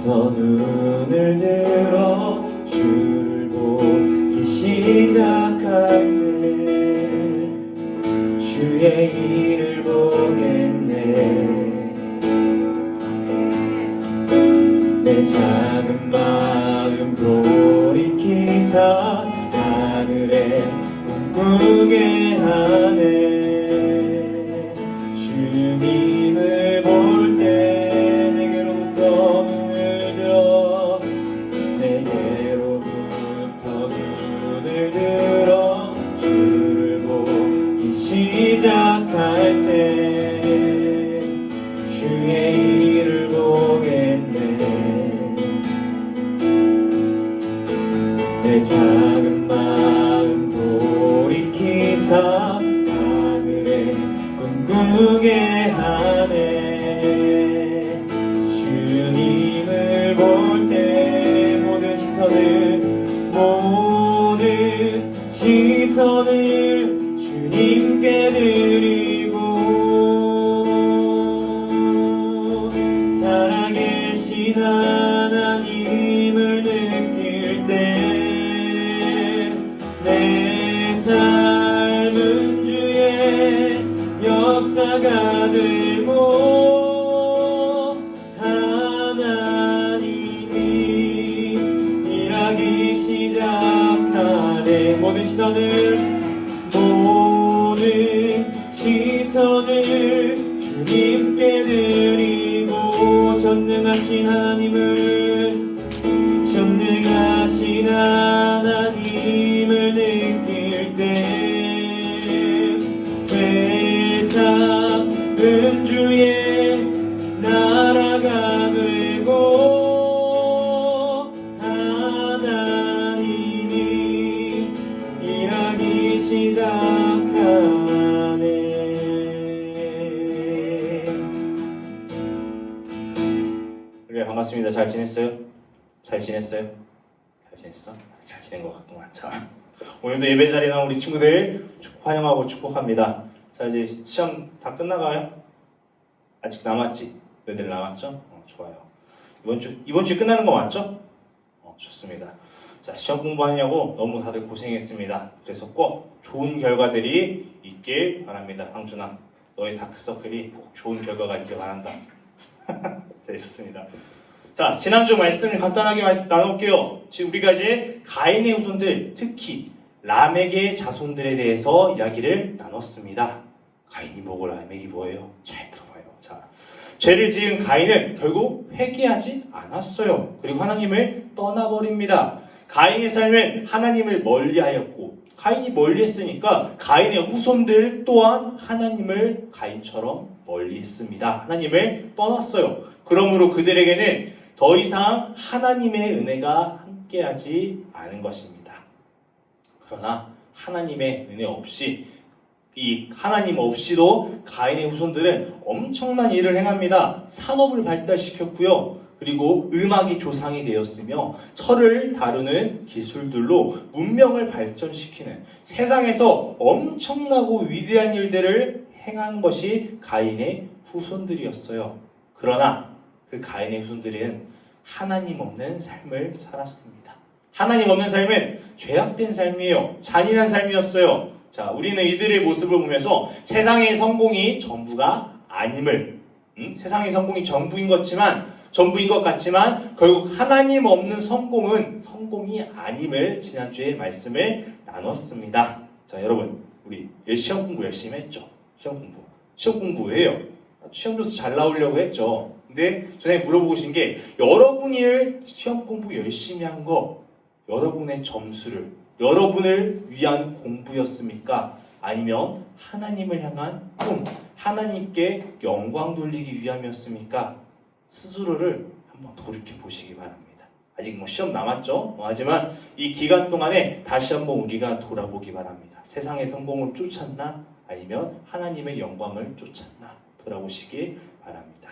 서서 눈을 들어 주를 보기 시작할 때 주의 일을 보겠네. 내 작은 마음 돌이키사 하늘에 꿈꾸게 하네. 주님을 볼 때 내게로부터 눈을 들어 주를 보기 시작할 때 주의 일을 보겠네. 내 작은 마음 돌이키사 하늘에 꿈꾸게 하네. 주님을 볼 때 모든 시선을 주님께 드리고 살아계신 하나님을 느낄 때 내 삶은 주의 역사가 되고 하나님이 일하기 시작하네. 모든 시선을 주님께 드리고 전능하신 하나님을 느낄 때 세상은 주의 나라가 되고 하나님이 일하기 시작하네. 그래, 반갑습니다. 잘 지냈어요? 잘 지냈어? 잘 지낸 것 같구만. 자, 오늘도 예배 자리에 나온 우리 친구들 환영하고 축복합니다. 자, 이제 시험 다 끝나가요? 아직 남았지? 너희들 남았죠? 좋아요. 이번 주 끝나는 거 맞죠? 좋습니다. 자, 시험 공부하느냐고 너무 다들 고생했습니다. 그래서 꼭 좋은 결과들이 있길 바랍니다. 황준아, 너의 다크서클이 꼭 좋은 결과가 있길 바란다. 네, 좋습니다. 자, 지난주 말씀을 간단하게 나눌게요. 지금 우리가 이제 가인의 후손들, 특히 라멕의 자손들에 대해서 이야기를 나눴습니다. 가인이 뭐고 라멕이 뭐예요? 잘 들어봐요. 자, 죄를 지은 가인은 결국 회개하지 않았어요. 그리고 하나님을 떠나버립니다. 가인의 삶은 하나님을 멀리하였고, 가인이 멀리했으니까 가인의 후손들 또한 하나님을 가인처럼 멀리했습니다. 하나님을 떠났어요. 그러므로 그들에게는 더 이상 하나님의 은혜가 함께하지 않은 것입니다. 그러나 하나님의 은혜 없이, 이 하나님 없이도 가인의 후손들은 엄청난 일을 행합니다. 산업을 발달시켰고요. 그리고 음악이 조상이 되었으며 철을 다루는 기술들로 문명을 발전시키는 세상에서 엄청나고 위대한 일들을 행한 것이 가인의 후손들이었어요. 그러나 그 가인의 후손들은 하나님 없는 삶을 살았습니다. 하나님 없는 삶은 죄악된 삶이에요. 잔인한 삶이었어요. 자, 우리는 이들의 모습을 보면서 세상의 성공이 전부가 아님을, 세상의 성공이 전부인 것 같지만 결국 하나님 없는 성공은 성공이 아님을 지난주에 말씀을 나눴습니다. 자, 여러분, 우리 시험 공부 열심히 했죠? 시험 공부 왜 해요? 시험 점수 잘 나오려고 했죠. 근데 전에 물어보고 싶은 게, 여러분이 시험 공부 열심히 한 거 여러분의 점수를, 여러분을 위한 공부였습니까? 아니면 하나님을 향한 꿈, 하나님께 영광 돌리기 위함이었습니까? 스스로를 한번 돌이켜 보시기 바랍니다. 아직 시험 남았죠? 하지만 이 기간 동안에 다시 한번 우리가 돌아보기 바랍니다. 세상의 성공을 쫓았나? 아니면 하나님의 영광을 쫓았나? 돌아보시기 바랍니다.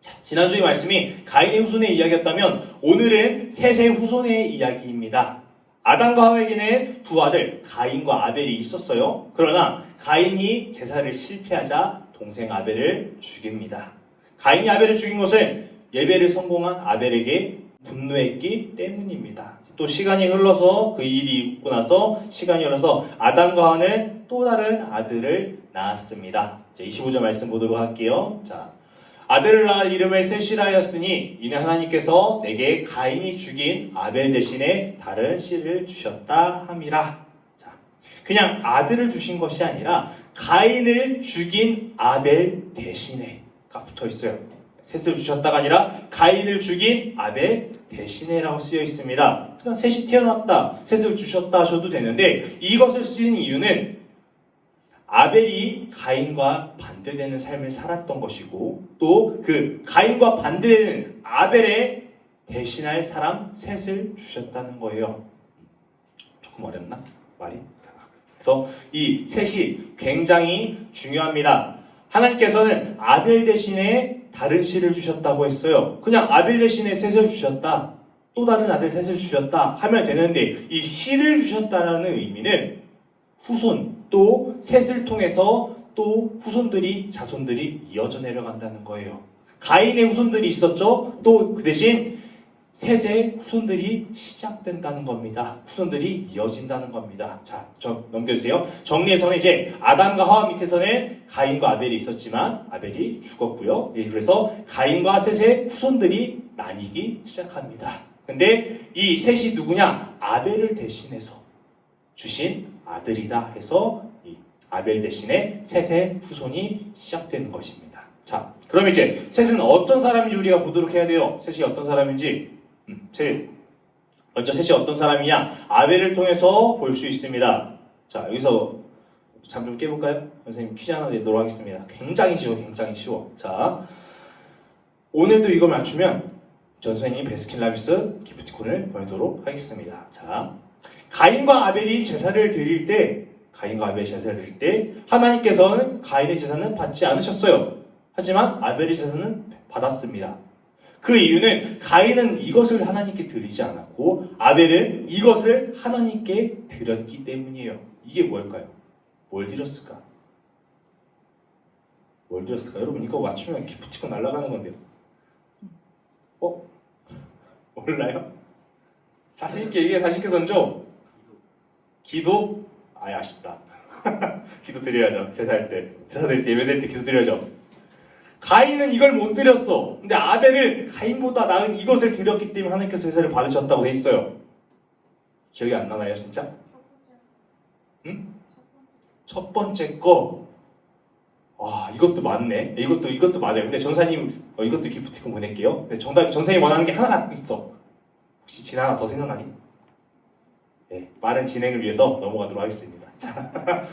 자, 지난주의 말씀이 가인의 후손의 이야기였다면 오늘은 셋의 후손의 이야기입니다. 아담과 하와에게는 두 아들 가인과 아벨이 있었어요. 그러나 가인이 제사를 실패하자 동생 아벨을 죽입니다. 가인이 아벨을 죽인 것은 예배를 성공한 아벨에게 분노했기 때문입니다. 또 시간이 흘러서 그 일이 있고 나서 시간이 흘러서 아담과 하와는 또 다른 아들을 낳았습니다. 25절 말씀 보도록 할게요. 자, 아들을 낳아 이름을 셋이라 하였으니 이는 하나님께서 내게 가인이 죽인 아벨 대신에 다른 씨를 주셨다 함이라. 자, 그냥 아들을 주신 것이 아니라 가인을 죽인 아벨 대신에가 붙어 있어요. 셋을 주셨다가 아니라 가인을 죽인 아벨 대신에라고 쓰여 있습니다. 그냥 셋이 태어났다, 셋을 주셨다 하셔도 되는데 이것을 쓰인 이유는 아벨이 가인과 반대되는 삶을 살았던 것이고 또 그 가인과 반대되는 아벨에 대신할 사람 셋을 주셨다는 거예요. 조금 어렵나? 말이? 그래서 이 셋이 굉장히 중요합니다. 하나님께서는 아벨 대신에 다른 씨를 주셨다고 했어요. 그냥 아벨 대신에 셋을 주셨다, 또 다른 아들 셋을 주셨다 하면 되는데 이 씨를 주셨다라는 의미는 후손, 또 셋을 통해서 또 후손들이, 자손들이 이어져 내려간다는 거예요. 가인의 후손들이 있었죠. 또 그 대신 셋의 후손들이 시작된다는 겁니다. 후손들이 이어진다는 겁니다. 자, 넘겨주세요. 정리해서는 이제 아담과 하와 밑에서는 가인과 아벨이 있었지만 아벨이 죽었고요. 그래서 가인과 셋의 후손들이 나뉘기 시작합니다. 근데 이 셋이 누구냐? 아벨을 대신해서 주신 아들이다 해서 이 아벨 대신에 셋의 후손이 시작되는 것입니다. 자, 그럼 이제 셋은 어떤 사람인지 우리가 보도록 해야 돼요. 셋이 어떤 사람인지. 먼저 셋이 어떤 사람이냐? 아벨을 통해서 볼 수 있습니다. 자, 여기서 잠 좀 깨볼까요? 선생님 퀴즈 하나 내도록 하겠습니다. 굉장히 쉬워. 자, 오늘도 이거 맞추면 전 선생님 베스킨라빈스 기프티콘을 보내도록 하겠습니다. 자, 가인과 아벨이 제사를 드릴 때 하나님께서는 가인의 제사는 받지 않으셨어요. 하지만 아벨의 제사는 받았습니다. 그 이유는 가인은 이것을 하나님께 드리지 않았고 아벨은 이것을 하나님께 드렸기 때문이에요. 이게 뭘까요? 뭘 드렸을까? 여러분 이거 맞추면 기프티콘 날아가는 건데요. 몰라요? 자신있게 얘기해, 자신있게 던져. 기도? 아쉽다. 기도 드려야죠. 제사 드릴 때, 예배 드릴 때 기도 드려야죠. 가인은 이걸 못 드렸어. 근데 아벨은 가인보다 나은 이것을 드렸기 때문에 하나님께서 제사를 받으셨다고 돼 있어요. 기억이 안 나나요, 진짜? 응? 첫 번째 거. 이것도 맞네. 이것도 맞아요. 근데 전사님, 이것도 기프티콘 보낼게요. 근데 정답이 전사님이 원하는 게 하나 있어. 혹시 진 하나 더 생각나니? 네, 빠른 진행을 위해서 넘어가도록 하겠습니다. 자,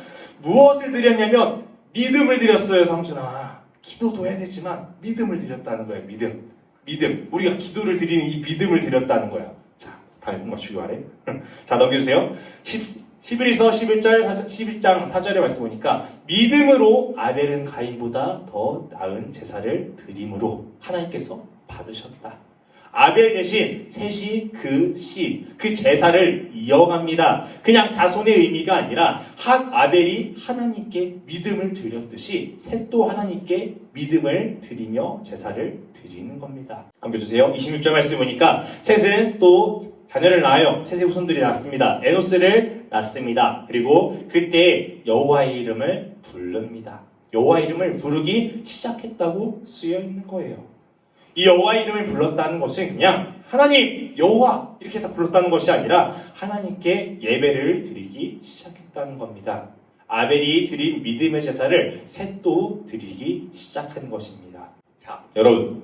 무엇을 드렸냐면 믿음을 드렸어요, 삼촌아. 기도도 해야 되지만 믿음을 드렸다는 거예요. 믿음. 우리가 기도를 드리는 이 믿음을 드렸다는 거야. 자, 다음에 꼭 맞추기 바래. 자, 넘겨주세요. 11에서 11장 4절의 말씀 보니까 믿음으로 아벨은 가인보다 더 나은 제사를 드림으로 하나님께서 받으셨다. 아벨 대신 셋이 그 제사를 이어갑니다. 그냥 자손의 의미가 아니라 아벨이 하나님께 믿음을 드렸듯이 셋도 하나님께 믿음을 드리며 제사를 드리는 겁니다. 넘겨주세요. 26절 말씀 보니까 셋은 또 자녀를 낳아요. 셋의 후손들이 낳습니다. 에노스를 낳습니다. 그리고 그때 여호와의 이름을 부릅니다. 여호와의 이름을 부르기 시작했다고 쓰여 있는 거예요. 이 여호와의 이름을 불렀다는 것은 그냥 하나님, 여호와 이렇게 딱 불렀다는 것이 아니라 하나님께 예배를 드리기 시작했다는 겁니다. 아벨이 드린 믿음의 제사를 셋도 드리기 시작한 것입니다. 자, 여러분,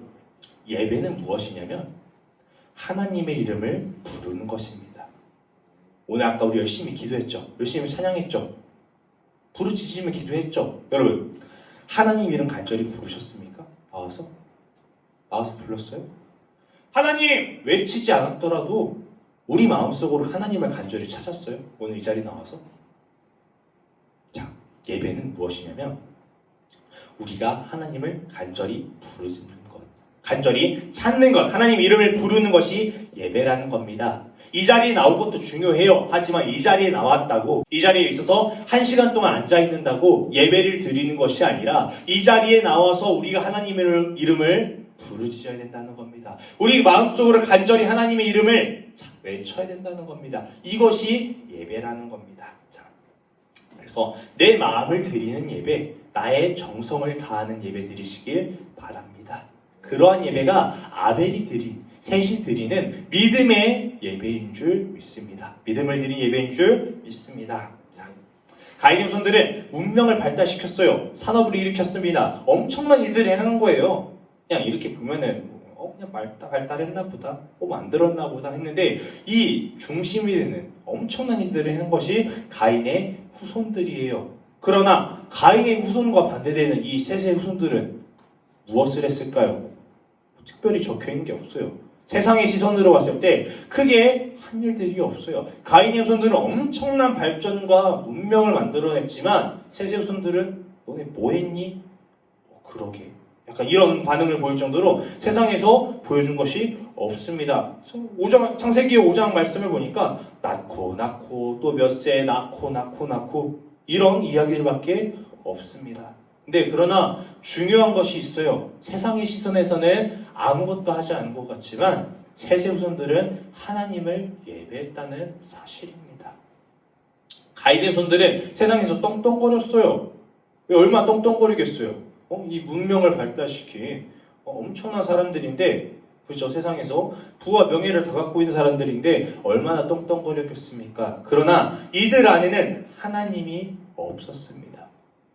예배는 무엇이냐면 하나님의 이름을 부르는 것입니다. 오늘 아까 우리 열심히 기도했죠. 열심히 찬양했죠. 부르짖으며 기도했죠. 여러분, 하나님 이름 간절히 부르셨습니까? 나와서 불렀어요? 하나님 외치지 않았더라도 우리 마음속으로 하나님을 간절히 찾았어요? 오늘 이 자리에 나와서? 자, 예배는 무엇이냐면 우리가 하나님을 간절히 부르는 것, 간절히 찾는 것, 하나님 이름을 부르는 것이 예배라는 겁니다. 이 자리에 나온 것도 중요해요. 하지만 이 자리에 나왔다고, 이 자리에 있어서 1시간 동안 앉아있는다고 예배를 드리는 것이 아니라 이 자리에 나와서 우리가 하나님의 이름을 부르짖어야 된다는 겁니다. 우리 마음속으로 간절히 하나님의 이름을 외쳐야 된다는 겁니다. 이것이 예배라는 겁니다. 자, 그래서 내 마음을 드리는 예배, 나의 정성을 다하는 예배 드리시길 바랍니다. 그러한 예배가 아벨이 드린, 셋이 드리는 믿음의 예배인 줄 믿습니다. 믿음을 드린 예배인 줄 믿습니다. 가인의 후손들은 문명을 발달시켰어요. 산업을 일으켰습니다. 엄청난 일들을 해놓은 거예요. 그냥 이렇게 보면은 그냥 발달했나 보다, 만들었나 보다 했는데 이 중심이 되는 엄청난 일들을 해놓은 것이 가인의 후손들이에요. 그러나 가인의 후손과 반대되는 이 셋의 후손들은 무엇을 했을까요? 특별히 적혀있는 게 없어요. 세상의 시선으로 봤을 때 크게 한 일들이 없어요. 가인의 후손들은 엄청난 발전과 문명을 만들어냈지만 셋의 후손들은 너네 뭐 했니? 그러게. 약간 이런 반응을 보일 정도로 세상에서 보여준 것이 없습니다. 창세기 5장 말씀을 보니까 낳고 또 몇 세 낳고 이런 이야기들밖에 없습니다. 근데 그러나 중요한 것이 있어요. 세상의 시선에서는 아무것도 하지 않은 것 같지만 셋의 후손들은 하나님을 예배했다는 사실입니다. 가인의 후손들은 세상에서 떵떵거렸어요. 왜 얼마나 떵떵거리겠어요? 이 문명을 발달시킨 엄청난 사람들인데, 그렇죠? 세상에서 부와 명예를 다 갖고 있는 사람들인데 얼마나 떵떵거렸겠습니까? 그러나 이들 안에는 하나님이 없었습니다.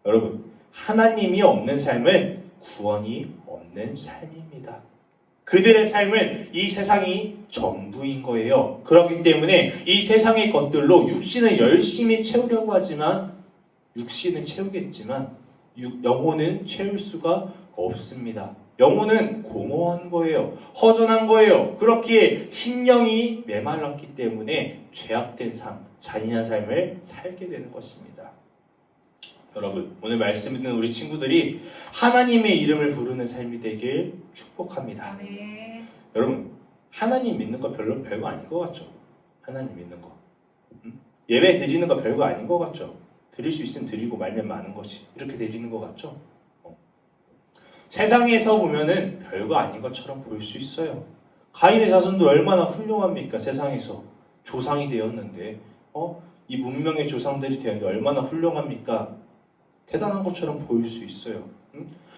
여러분, 하나님이 없는 삶은 구원이 없는 삶입니다. 그들의 삶은 이 세상이 전부인 거예요. 그렇기 때문에 이 세상의 것들로 육신을 열심히 채우려고 하지만 육신은 채우겠지만 영혼은 채울 수가 없습니다. 영혼은 공허한 거예요. 허전한 거예요. 그렇기에 심령이 메말랐기 때문에 죄악된 삶, 잔인한 삶을 살게 되는 것입니다. 여러분, 오늘 말씀 듣는 우리 친구들이 하나님의 이름을 부르는 삶이 되길 축복합니다. 아멘. 여러분, 하나님 믿는 거 별거 아닌 것 같죠? 하나님 믿는 거. 예배 드리는 거 별거 아닌 것 같죠? 드릴 수 있으면 드리고 말면 많은 것이 이렇게 드리는 것 같죠? 세상에서 보면은 별거 아닌 것처럼 보일 수 있어요. 가인의 자손도 얼마나 훌륭합니까? 세상에서 조상이 되었는데 이 문명의 조상들이 되었는데 얼마나 훌륭합니까? 대단한 것처럼 보일 수 있어요.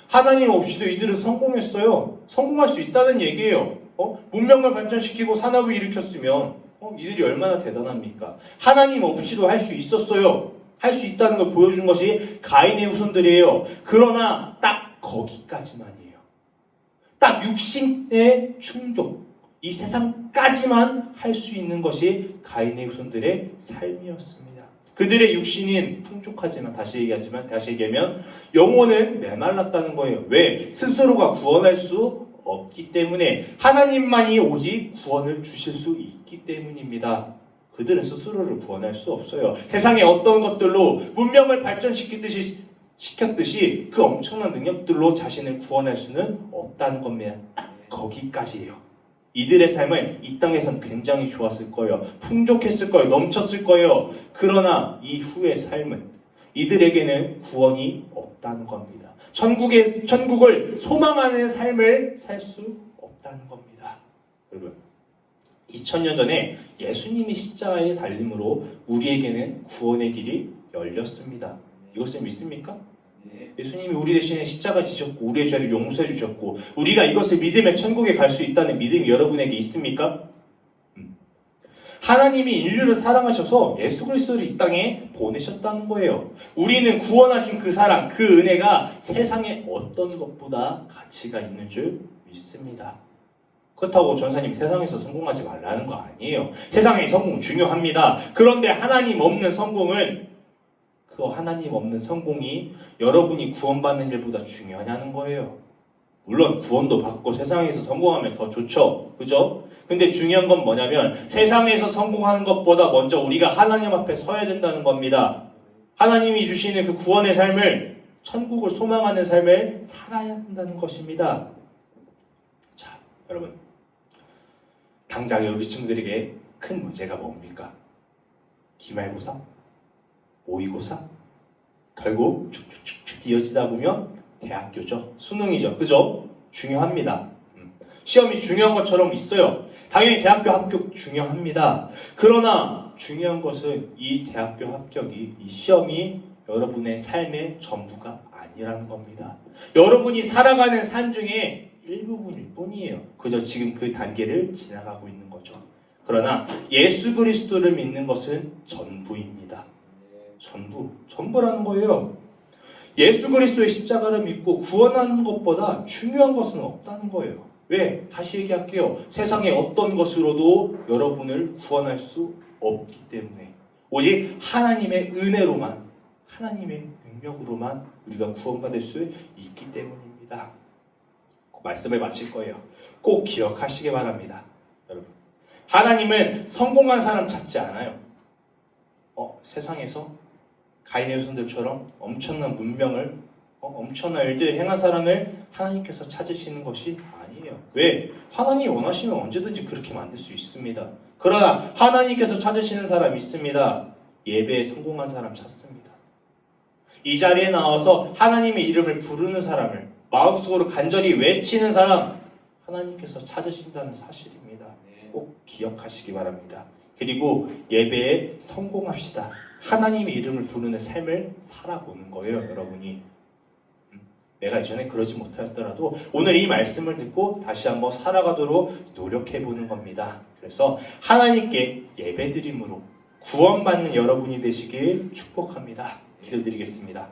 하나님 없이도 이들은 성공했어요. 성공할 수 있다는 얘기예요. 문명을 발전시키고 산업을 일으켰으면 이들이 얼마나 대단합니까? 하나님 없이도 할 수 있었어요. 할 수 있다는 걸 보여준 것이 가인의 후손들이에요. 그러나 딱 거기까지만이에요. 딱 육신의 충족, 이 세상까지만 할 수 있는 것이 가인의 후손들의 삶이었습니다. 그들의 육신은 풍족하지만 다시 얘기하면 영혼은 메말랐다는 거예요. 왜? 스스로가 구원할 수 없기 때문에 하나님만이 오직 구원을 주실 수 있기 때문입니다. 그들은 스스로를 구원할 수 없어요. 세상의 어떤 것들로 문명을 발전시켰듯이 그 엄청난 능력들로 자신을 구원할 수는 없다는 겁니다. 딱 거기까지예요. 이들의 삶은 이 땅에선 굉장히 좋았을 거예요. 풍족했을 거예요. 넘쳤을 거예요. 그러나 이후의 삶은 이들에게는 구원이 없다는 겁니다. 천국을 소망하는 삶을 살 수 없다는 겁니다. 여러분, 2000년 전에 예수님이 십자가에 달림으로 우리에게는 구원의 길이 열렸습니다. 이것을 믿습니까? 예수님이 우리 대신에 십자가 지셨고 우리의 죄를 용서해 주셨고 우리가 이것을 믿으면 천국에 갈 수 있다는 믿음이 여러분에게 있습니까? 하나님이 인류를 사랑하셔서 예수 그리스도를 이 땅에 보내셨다는 거예요. 우리는 구원하신 그 사랑, 그 은혜가 세상의 어떤 것보다 가치가 있는 줄 믿습니다. 그렇다고 전사님 세상에서 성공하지 말라는 거 아니에요. 세상의 성공 중요합니다. 그런데 하나님 없는 성공은 그 하나님 없는 성공이 여러분이 구원받는 일보다 중요하냐는 거예요. 물론 구원도 받고 세상에서 성공하면 더 좋죠. 그죠? 근데 중요한 건 뭐냐면 세상에서 성공하는 것보다 먼저 우리가 하나님 앞에 서야 된다는 겁니다. 하나님이 주시는 그 구원의 삶을, 천국을 소망하는 삶을 살아야 된다는 것입니다. 자, 여러분, 당장 우리 친구들에게 큰 문제가 뭡니까? 기말고사? 모의고사? 결국 쭉쭉쭉 이어지다 보면 대학교죠. 수능이죠. 그죠? 중요합니다. 시험이 중요한 것처럼 있어요. 당연히 대학교 합격 중요합니다. 그러나 중요한 것은 이 대학교 합격이, 이 시험이 여러분의 삶의 전부가 아니라는 겁니다. 여러분이 살아가는 삶 중에 일부분일 뿐이에요. 그저 지금 그 단계를 지나가고 있는 거죠. 그러나 예수 그리스도를 믿는 것은 전부입니다. 전부라는 거예요. 예수 그리스도의 십자가를 믿고 구원하는 것보다 중요한 것은 없다는 거예요. 왜? 다시 얘기할게요. 세상의 어떤 것으로도 여러분을 구원할 수 없기 때문에 오직 하나님의 은혜로만, 하나님의 능력으로만 우리가 구원받을 수 있기 때문입니다. 말씀을 마칠 거예요. 꼭 기억하시기 바랍니다. 여러분, 하나님은 성공한 사람 찾지 않아요. 세상에서 가인의 후손들처럼 엄청난 문명을, 엄청난 일들을 행한 사람을 하나님께서 찾으시는 것이 아니에요. 왜? 하나님이 원하시면 언제든지 그렇게 만들 수 있습니다. 그러나 하나님께서 찾으시는 사람이 있습니다. 예배에 성공한 사람 찾습니다. 이 자리에 나와서 하나님의 이름을 부르는 사람을 마음속으로 간절히 외치는 사람, 하나님께서 찾으신다는 사실입니다. 꼭 기억하시기 바랍니다. 그리고 예배에 성공합시다. 하나님의 이름을 부르는 삶을 살아보는 거예요, 여러분이. 내가 이전에 그러지 못하였더라도 오늘 이 말씀을 듣고 다시 한번 살아가도록 노력해보는 겁니다. 그래서 하나님께 예배드림으로 구원받는 여러분이 되시길 축복합니다. 기도드리겠습니다.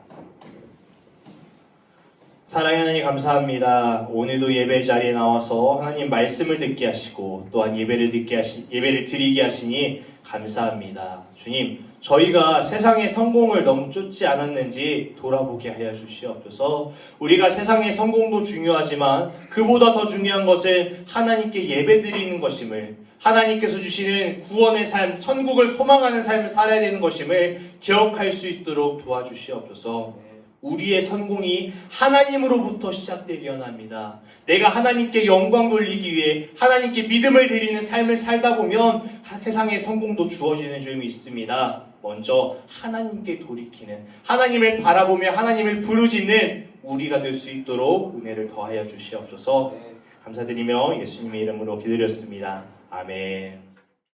사랑하는 하나님 감사합니다. 오늘도 예배 자리에 나와서 하나님 말씀을 듣게 하시고 또한 예배를 드리게 하시니 감사합니다. 주님, 저희가 세상의 성공을 너무 쫓지 않았는지 돌아보게 하여 주시옵소서. 우리가 세상의 성공도 중요하지만 그보다 더 중요한 것은 하나님께 예배드리는 것임을, 하나님께서 주시는 구원의 삶, 천국을 소망하는 삶을 살아야 되는 것임을 기억할 수 있도록 도와주시옵소서. 우리의 성공이 하나님으로부터 시작되기 원합니다. 내가 하나님께 영광 돌리기 위해 하나님께 믿음을 드리는 삶을 살다 보면 세상의 성공도 주어지는 점이 있습니다. 먼저 하나님께 돌이키는, 하나님을 바라보며 하나님을 부르짖는 우리가 될 수 있도록 은혜를 더하여 주시옵소서. 감사드리며 예수님의 이름으로 기도드렸습니다. 아멘.